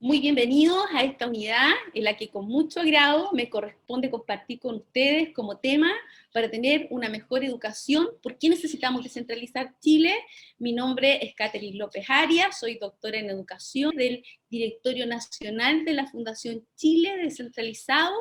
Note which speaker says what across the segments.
Speaker 1: Muy bienvenidos a esta unidad en la que con mucho agrado me corresponde compartir con ustedes como tema para tener una mejor educación. ¿Por qué necesitamos descentralizar Chile? Mi nombre es Catherine López Arias, soy doctora en educación del Directorio Nacional de la Fundación Chile Descentralizado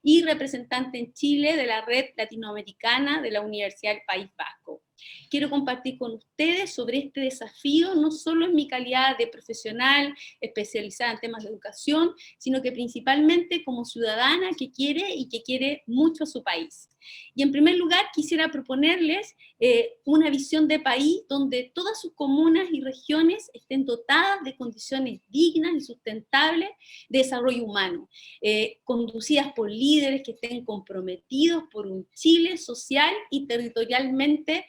Speaker 1: y representante en Chile de la Red Latinoamericana de la Universidad del País Vasco. Quiero compartir con ustedes sobre este desafío, no solo en mi calidad de profesional especializada en temas de educación, sino que principalmente como ciudadana que quiere mucho a su país. Y en primer lugar quisiera proponerles una visión de país donde todas sus comunas y regiones estén dotadas de condiciones dignas y sustentables de desarrollo humano, conducidas por líderes que estén comprometidos por un Chile social y territorialmente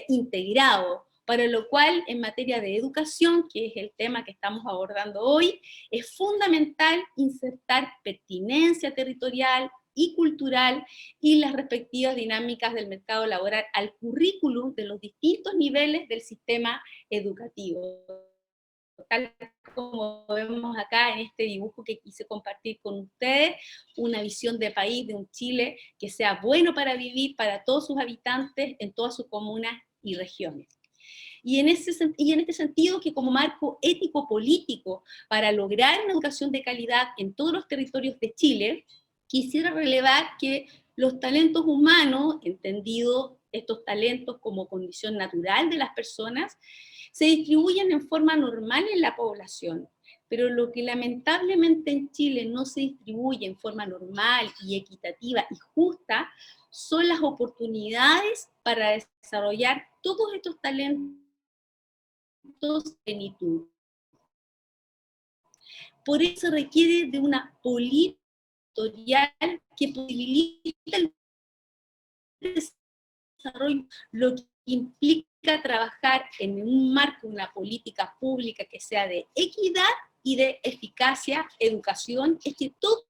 Speaker 1: integrado, para lo cual en materia de educación, que es el tema que estamos abordando hoy, es fundamental insertar pertinencia territorial y cultural y las respectivas dinámicas del mercado laboral al currículum de los distintos niveles del sistema educativo, tal como vemos acá en este dibujo que quise compartir con ustedes, una visión de país, de un Chile que sea bueno para vivir para todos sus habitantes en todas sus comunas y regiones. Y en este sentido, que como marco ético-político para lograr una educación de calidad en todos los territorios de Chile, quisiera relevar que los talentos humanos, entendidos estos talentos como condición natural de las personas, se distribuyen en forma normal en la población, pero lo que lamentablemente en Chile no se distribuye en forma normal y equitativa y justa son las oportunidades para desarrollar todos estos talentos en plenitud. Por eso se requiere de una política editorial que posibilite el desarrollo, lo que implica trabajar en un marco, una política pública que sea de equidad y de eficacia, educación, es que todos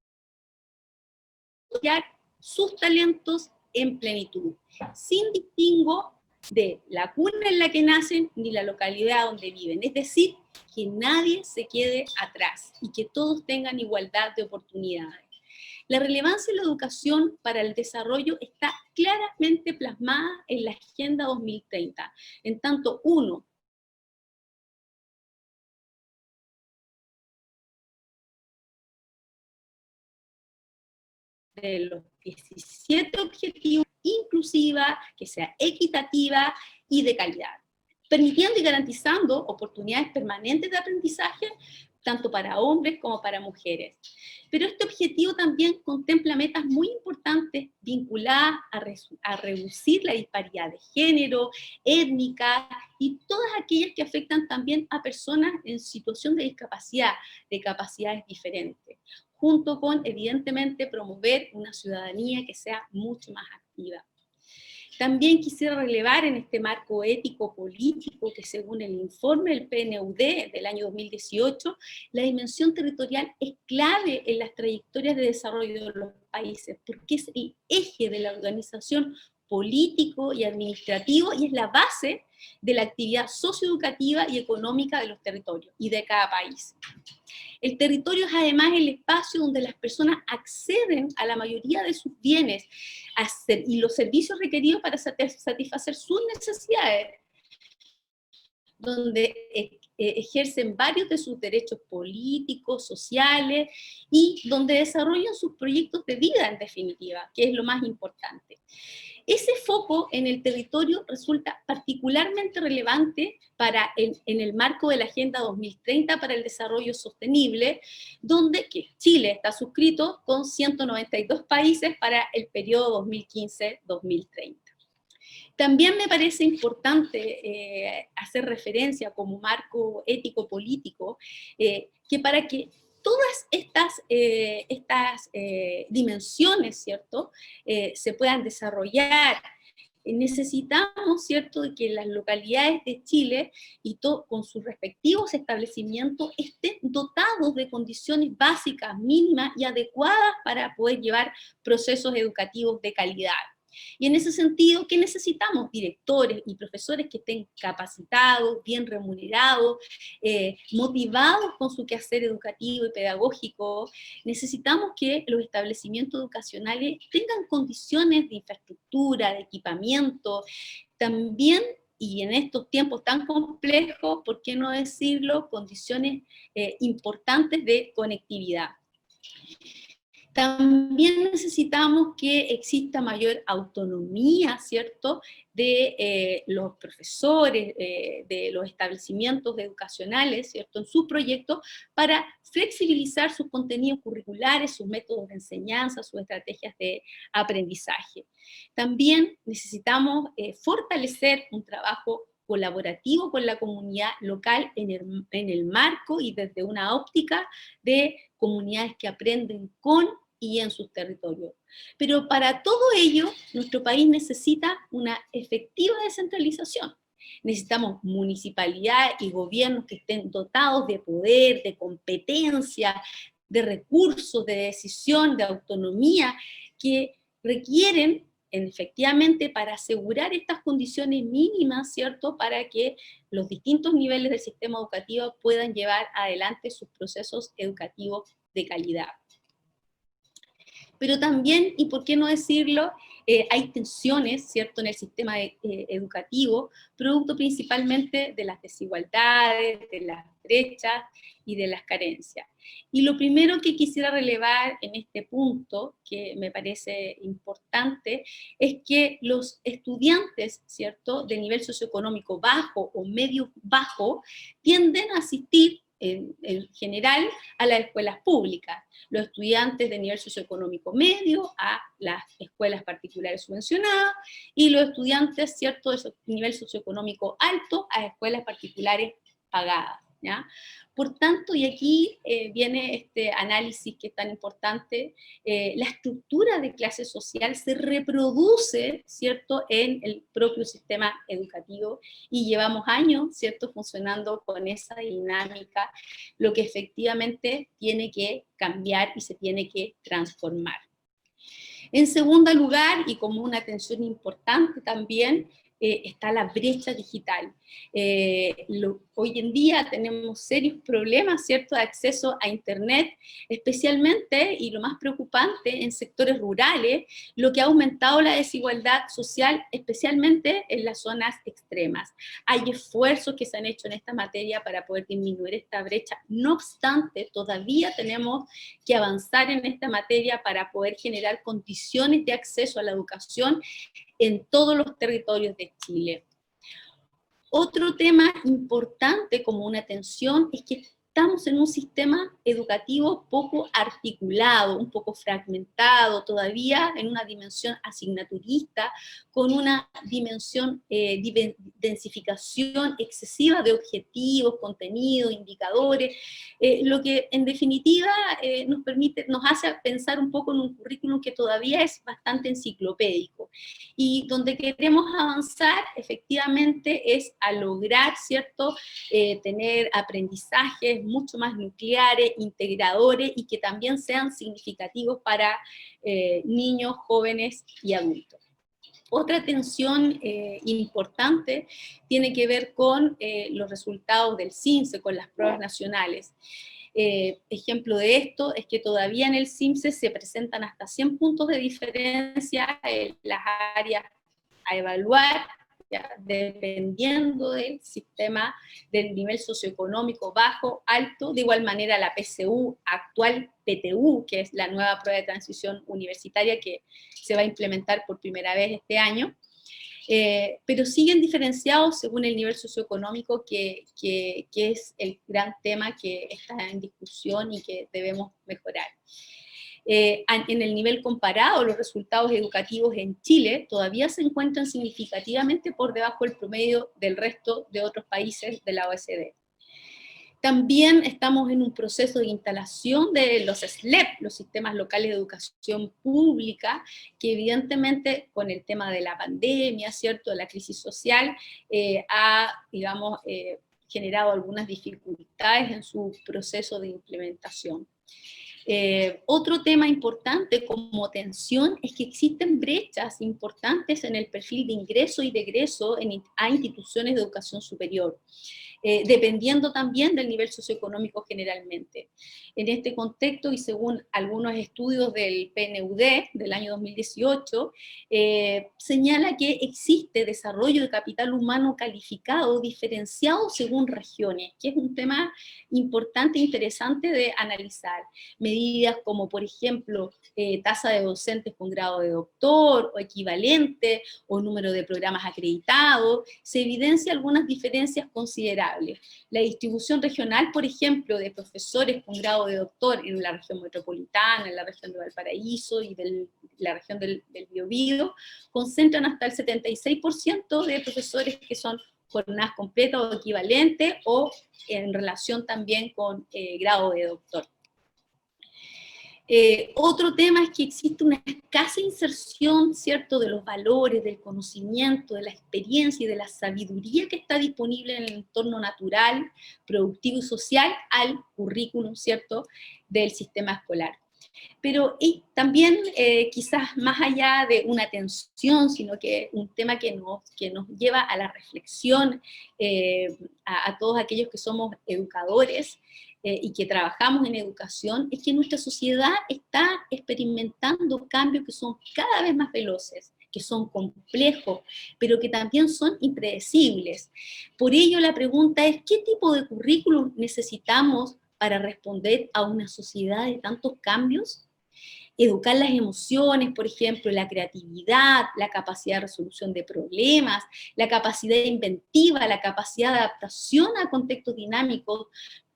Speaker 1: desarrollar sus talentos en plenitud, sin distingo de la cuna en la que nacen ni la localidad donde viven. Es decir, que nadie se quede atrás y que todos tengan igualdad de oportunidades. La relevancia de la educación para el desarrollo está claramente plasmada en la Agenda 2030, en tanto uno de los 17 objetivos, inclusiva, que sea equitativa y de calidad, permitiendo y garantizando oportunidades permanentes de aprendizaje, tanto para hombres como para mujeres. Pero este objetivo también contempla metas muy importantes vinculadas a reducir la disparidad de género, étnica y todas aquellas que afectan también a personas en situación de discapacidad, de capacidades diferentes, junto con, evidentemente, promover una ciudadanía que sea mucho más activa. También quisiera relevar en este marco ético-político que según el informe del PNUD del año 2018, la dimensión territorial es clave en las trayectorias de desarrollo de los países, porque es el eje de la organización político y administrativo y es la base de la actividad socioeducativa y económica de los territorios y de cada país. El territorio es además el espacio donde las personas acceden a la mayoría de sus bienes y los servicios requeridos para satisfacer sus necesidades, donde ejercen varios de sus derechos políticos, sociales, y donde desarrollan sus proyectos de vida, en definitiva, que es lo más importante. Ese foco en el territorio resulta particularmente relevante en el marco de la Agenda 2030 para el Desarrollo Sostenible, donde que Chile está suscrito con 192 países para el periodo 2015-2030. También me parece importante hacer referencia como marco ético-político que para que todas estas dimensiones, ¿cierto?, se puedan desarrollar, necesitamos, ¿cierto?, de que las localidades de Chile y con sus respectivos establecimientos estén dotados de condiciones básicas, mínimas y adecuadas para poder llevar procesos educativos de calidad. Y en ese sentido, ¿qué necesitamos? Directores y profesores que estén capacitados, bien remunerados, motivados con su quehacer educativo y pedagógico. Necesitamos que los establecimientos educacionales tengan condiciones de infraestructura, de equipamiento, también, y en estos tiempos tan complejos, ¿por qué no decirlo?, condiciones importantes de conectividad. También necesitamos que exista mayor autonomía, ¿cierto?, de los profesores, de los establecimientos educacionales, ¿cierto?, en sus proyectos, para flexibilizar sus contenidos curriculares, sus métodos de enseñanza, sus estrategias de aprendizaje. También necesitamos fortalecer un trabajo colaborativo con la comunidad local en el marco y desde una óptica de comunidades que aprenden con y en sus territorios. Pero para todo ello, nuestro país necesita una efectiva descentralización. Necesitamos municipalidades y gobiernos que estén dotados de poder, de competencia, de recursos, de decisión, de autonomía, que requieren efectivamente para asegurar estas condiciones mínimas, ¿cierto?, para que los distintos niveles del sistema educativo puedan llevar adelante sus procesos educativos de calidad. Pero también, y por qué no decirlo, hay tensiones, ¿cierto?, en el sistema educativo, producto principalmente de las desigualdades, de las brechas y de las carencias. Y lo primero que quisiera relevar en este punto, que me parece importante, es que los estudiantes, ¿cierto?, de nivel socioeconómico bajo o medio bajo, tienden a asistir en general a las escuelas públicas, los estudiantes de nivel socioeconómico medio a las escuelas particulares subvencionadas, y los estudiantes, ¿cierto?, de nivel socioeconómico alto a escuelas particulares pagadas, ¿ya? Por tanto, y aquí viene este análisis que es tan importante, la estructura de clase social se reproduce, ¿cierto?, en el propio sistema educativo, y llevamos años, ¿cierto?, funcionando con esa dinámica, lo que efectivamente tiene que cambiar y se tiene que transformar. En segundo lugar, y como una tensión importante también, está la brecha digital. Hoy en día tenemos serios problemas, ¿cierto?, de acceso a Internet, especialmente, y lo más preocupante, en sectores rurales, lo que ha aumentado la desigualdad social, especialmente en las zonas extremas. Hay esfuerzos que se han hecho en esta materia para poder disminuir esta brecha. No obstante, todavía tenemos que avanzar en esta materia para poder generar condiciones de acceso a la educación en todos los territorios de Chile. Otro tema importante como una tensión es que estamos en un sistema educativo poco articulado, un poco fragmentado, todavía en una dimensión asignaturista, con una dimensión densificación excesiva de objetivos, contenidos, indicadores, lo que en definitiva nos hace pensar un poco en un currículum que todavía es bastante enciclopédico, y donde queremos avanzar efectivamente es a lograr, ¿cierto?, tener aprendizajes mucho más nucleares, integradores, y que también sean significativos para niños, jóvenes y adultos. Otra tensión importante tiene que ver con los resultados del CIMSE, con las pruebas nacionales. Ejemplo de esto es que todavía en el CIMSE se presentan hasta 100 puntos de diferencia en las áreas a evaluar, ¿ya?, dependiendo del sistema, del nivel socioeconómico bajo, alto. De igual manera la PSU, actual PTU, que es la nueva prueba de transición universitaria que se va a implementar por primera vez este año, pero siguen diferenciados según el nivel socioeconómico, que es el gran tema que está en discusión y que debemos mejorar. En el nivel comparado, los resultados educativos en Chile todavía se encuentran significativamente por debajo del promedio del resto de otros países de la OECD. También estamos en un proceso de instalación de los SLEP, los sistemas locales de educación pública, que evidentemente con el tema de la pandemia, ¿cierto?, de la crisis social, ha, digamos, generado algunas dificultades en su proceso de implementación. Otro tema importante como tensión es que existen brechas importantes en el perfil de ingreso y de egreso a instituciones de educación superior, dependiendo también del nivel socioeconómico generalmente. En este contexto, y según algunos estudios del PNUD del año 2018, señala que existe desarrollo de capital humano calificado diferenciado según regiones, que es un tema importante e interesante de analizar. Medidas como, por ejemplo, tasa de docentes con grado de doctor o equivalente, o número de programas acreditados, se evidencia algunas diferencias considerables. La distribución regional, por ejemplo, de profesores con grado de doctor en la región metropolitana, en la región de Valparaíso y la región del Biobío, concentran hasta el 76% de profesores que son jornadas completas o equivalentes, o en relación también con grado de doctor. Otro tema es que existe una escasa inserción, ¿cierto?, de los valores, del conocimiento, de la experiencia y de la sabiduría que está disponible en el entorno natural, productivo y social al currículum, ¿cierto?, del sistema escolar. Pero también quizás más allá de una tensión, sino que un tema que nos lleva a la reflexión, a todos aquellos que somos educadores, y que trabajamos en educación, es que nuestra sociedad está experimentando cambios que son cada vez más veloces, que son complejos, pero que también son impredecibles. Por ello la pregunta es, ¿qué tipo de currículum necesitamos para responder a una sociedad de tantos cambios? Educar las emociones, por ejemplo, la creatividad, la capacidad de resolución de problemas, la capacidad inventiva, la capacidad de adaptación a contextos dinámicos.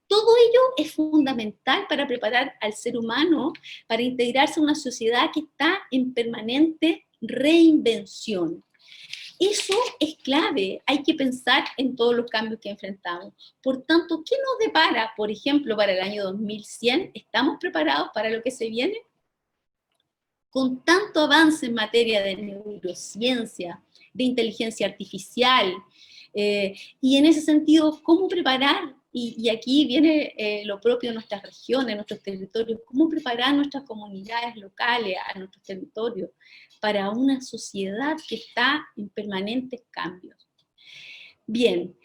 Speaker 1: Todo ello es fundamental para preparar al ser humano para integrarse a una sociedad que está en permanente reinvención. Eso es clave, hay que pensar en todos los cambios que enfrentamos. Por tanto, ¿qué nos depara, por ejemplo, para el año 2100? ¿Estamos preparados para lo que se viene? Con tanto avance en materia de neurociencia, de inteligencia artificial, y en ese sentido, ¿cómo preparar? Y aquí viene lo propio de nuestras regiones, nuestros territorios, ¿cómo preparar nuestras comunidades locales, a nuestros territorios, para una sociedad que está en permanentes cambios? Bien,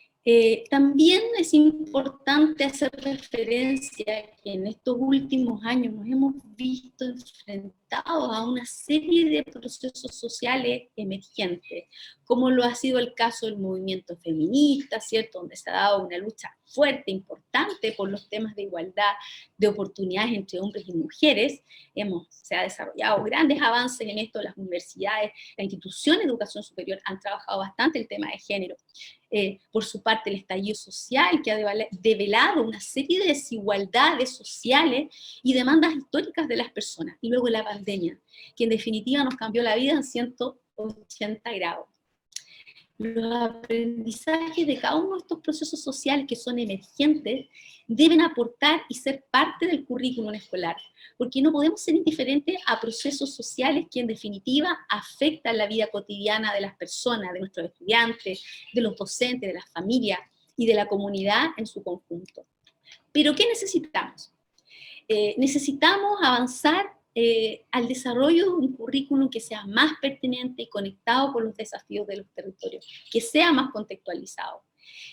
Speaker 1: también es importante hacer referencia a que en estos últimos años nos hemos visto enfrentados a una serie de procesos sociales emergentes, como lo ha sido el caso del movimiento feminista, ¿cierto?, donde se ha dado una lucha fuerte, importante por los temas de igualdad de oportunidades entre hombres y mujeres. Se ha desarrollado grandes avances en esto, las universidades, las instituciones de educación superior han trabajado bastante el tema de género. Por su parte, el estallido social, que ha develado una serie de desigualdades sociales y demandas históricas de las personas. Y luego la pandemia, que en definitiva nos cambió la vida en 180 grados. Los aprendizajes de cada uno de estos procesos sociales que son emergentes deben aportar y ser parte del currículum escolar, porque no podemos ser indiferentes a procesos sociales que en definitiva afectan la vida cotidiana de las personas, de nuestros estudiantes, de los docentes, de las familias y de la comunidad en su conjunto. ¿Pero qué necesitamos? Necesitamos avanzar al desarrollo de un currículum que sea más pertinente y conectado con los desafíos de los territorios, que sea más contextualizado.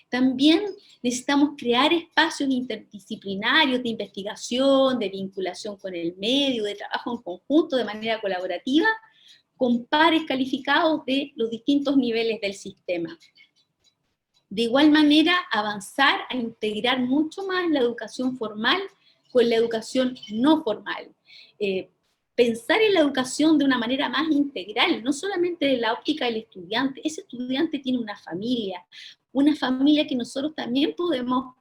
Speaker 1: También necesitamos crear espacios interdisciplinarios de investigación, de vinculación con el medio, de trabajo en conjunto de manera colaborativa, con pares calificados de los distintos niveles del sistema. De igual manera, avanzar a integrar mucho más la educación formal con la educación no formal. Pensar en la educación de una manera más integral, no solamente de la óptica del estudiante. Ese estudiante tiene una familia que nosotros también podemos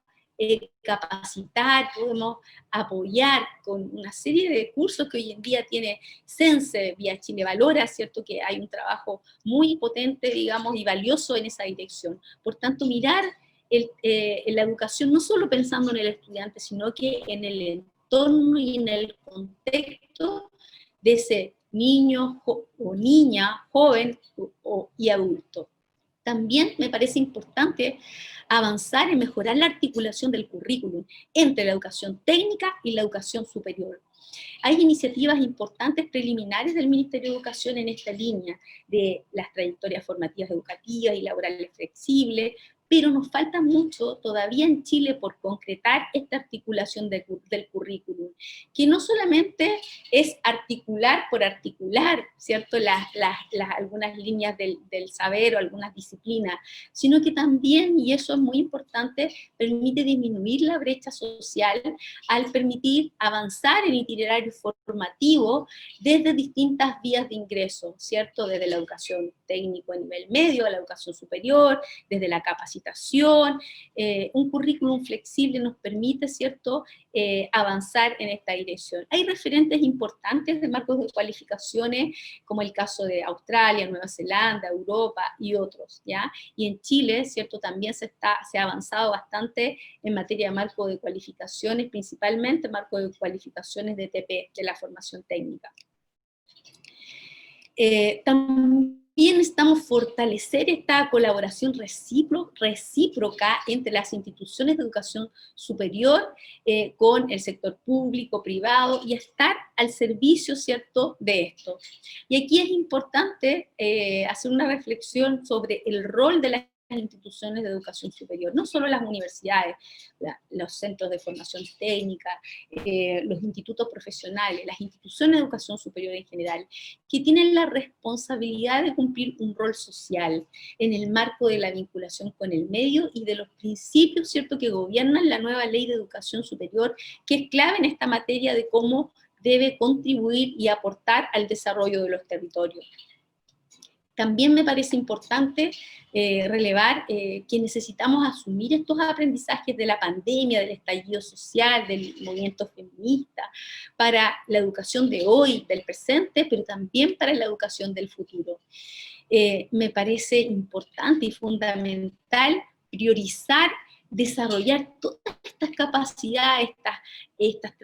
Speaker 1: capacitar, podemos apoyar con una serie de cursos que hoy en día tiene Sense, vía Chile Valora, ¿cierto?, que hay un trabajo muy potente, digamos, y valioso en esa dirección. Por tanto, mirar en la educación no solo pensando en el estudiante, sino que en el entorno y en el contexto de ese niño o niña, joven y adulto. También me parece importante avanzar en mejorar la articulación del currículum entre la educación técnica y la educación superior. Hay iniciativas importantes preliminares del Ministerio de Educación en esta línea, de las trayectorias formativas educativas y laborales flexibles, pero nos falta mucho todavía en Chile por concretar esta articulación del currículum, que no solamente es articular por articular, ¿cierto? Algunas líneas del saber o algunas disciplinas, sino que también, y eso es muy importante, permite disminuir la brecha social al permitir avanzar en itinerarios formativos desde distintas vías de ingreso, ¿cierto? Desde la educación técnico a nivel medio, a la educación superior, desde la capacitación. Un currículum flexible nos permite, ¿cierto?, avanzar en esta dirección. Hay referentes importantes de marcos de cualificaciones, como el caso de Australia, Nueva Zelanda, Europa y otros, ¿ya? Y en Chile, ¿cierto?, también se ha avanzado bastante en materia de marco de cualificaciones, principalmente marco de cualificaciones de TP, de la formación técnica. También necesitamos fortalecer esta colaboración recíproca entre las instituciones de educación superior con el sector público, privado, y estar al servicio, ¿cierto?, de esto. Y aquí es importante hacer una reflexión sobre el rol de las instituciones de educación superior, no solo las universidades, los centros de formación técnica, los institutos profesionales, las instituciones de educación superior en general, que tienen la responsabilidad de cumplir un rol social en el marco de la vinculación con el medio y de los principios, ¿cierto?, que gobiernan la nueva ley de educación superior, que es clave en esta materia de cómo debe contribuir y aportar al desarrollo de los territorios. También me parece importante relevar que necesitamos asumir estos aprendizajes de la pandemia, del estallido social, del movimiento feminista, para la educación de hoy, del presente, pero también para la educación del futuro. Me parece importante y fundamental priorizar, desarrollar todas estas capacidades, estas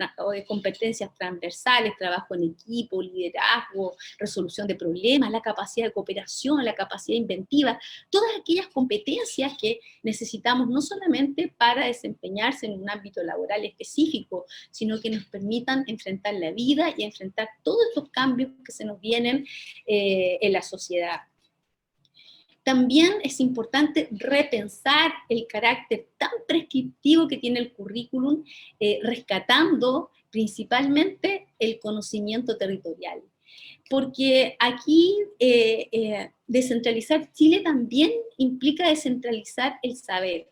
Speaker 1: competencias transversales, trabajo en equipo, liderazgo, resolución de problemas, la capacidad de cooperación, la capacidad inventiva, todas aquellas competencias que necesitamos no solamente para desempeñarse en un ámbito laboral específico, sino que nos permitan enfrentar la vida y enfrentar todos estos cambios que se nos vienen en la sociedad. También es importante repensar el carácter tan prescriptivo que tiene el currículum, rescatando principalmente el conocimiento territorial. Porque aquí descentralizar Chile también implica descentralizar el saber.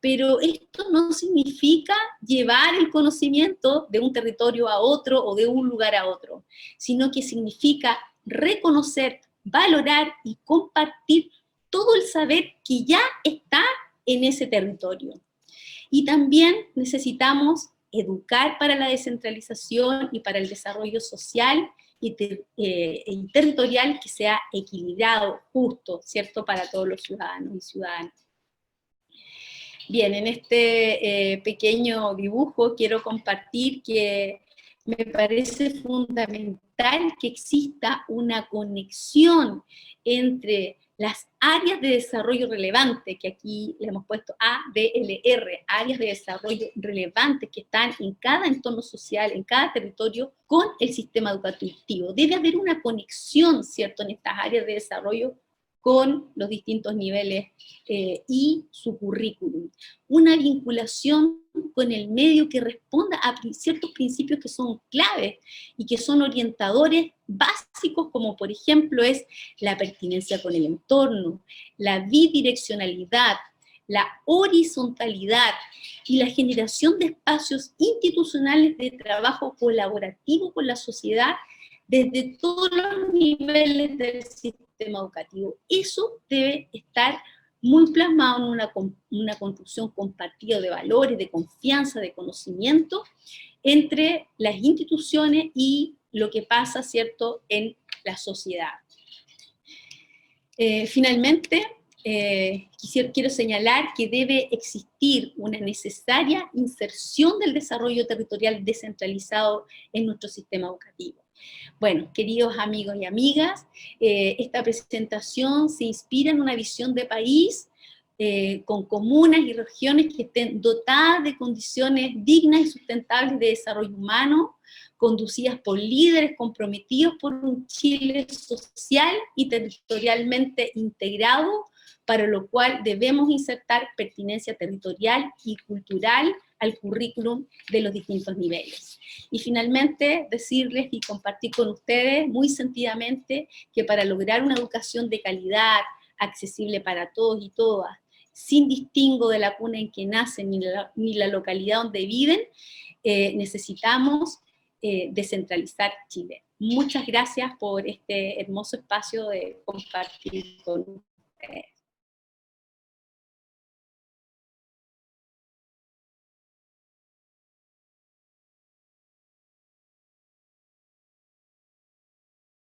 Speaker 1: Pero esto no significa llevar el conocimiento de un territorio a otro o de un lugar a otro, sino que significa reconocer, valorar y compartir todo el saber que ya está en ese territorio. Y también necesitamos educar para la descentralización y para el desarrollo social y territorial que sea equilibrado, justo, ¿cierto?, para todos los ciudadanos y ciudadanas. Bien, en este pequeño dibujo quiero compartir que me parece fundamental que exista una conexión entre las áreas de desarrollo relevante, que aquí le hemos puesto ADLR, áreas de desarrollo relevantes que están en cada entorno social, en cada territorio, con el sistema educativo. Debe haber una conexión, ¿cierto?, en estas áreas de desarrollo con los distintos niveles y su currículum. Una vinculación con el medio que responda a ciertos principios que son claves y que son orientadores básicos, como por ejemplo es la pertinencia con el entorno, la bidireccionalidad, la horizontalidad y la generación de espacios institucionales de trabajo colaborativo con la sociedad desde todos los niveles del sistema educativo. Eso debe estar muy plasmado en una construcción compartida de valores, de confianza, de conocimiento entre las instituciones y lo que pasa, ¿cierto?, en la sociedad. Finalmente, quiero señalar que debe existir una necesaria inserción del desarrollo territorial descentralizado en nuestro sistema educativo. Bueno, queridos amigos y amigas, esta presentación se inspira en una visión de país con comunas y regiones que estén dotadas de condiciones dignas y sustentables de desarrollo humano, conducidas por líderes comprometidos por un Chile social y territorialmente integrado, para lo cual debemos insertar pertinencia territorial y cultural al currículum de los distintos niveles. Y finalmente, decirles y compartir con ustedes muy sentidamente que para lograr una educación de calidad, accesible para todos y todas, sin distingo de la cuna en que nacen ni la localidad donde viven, necesitamos descentralizar Chile. Muchas gracias por este hermoso espacio de compartir con ustedes.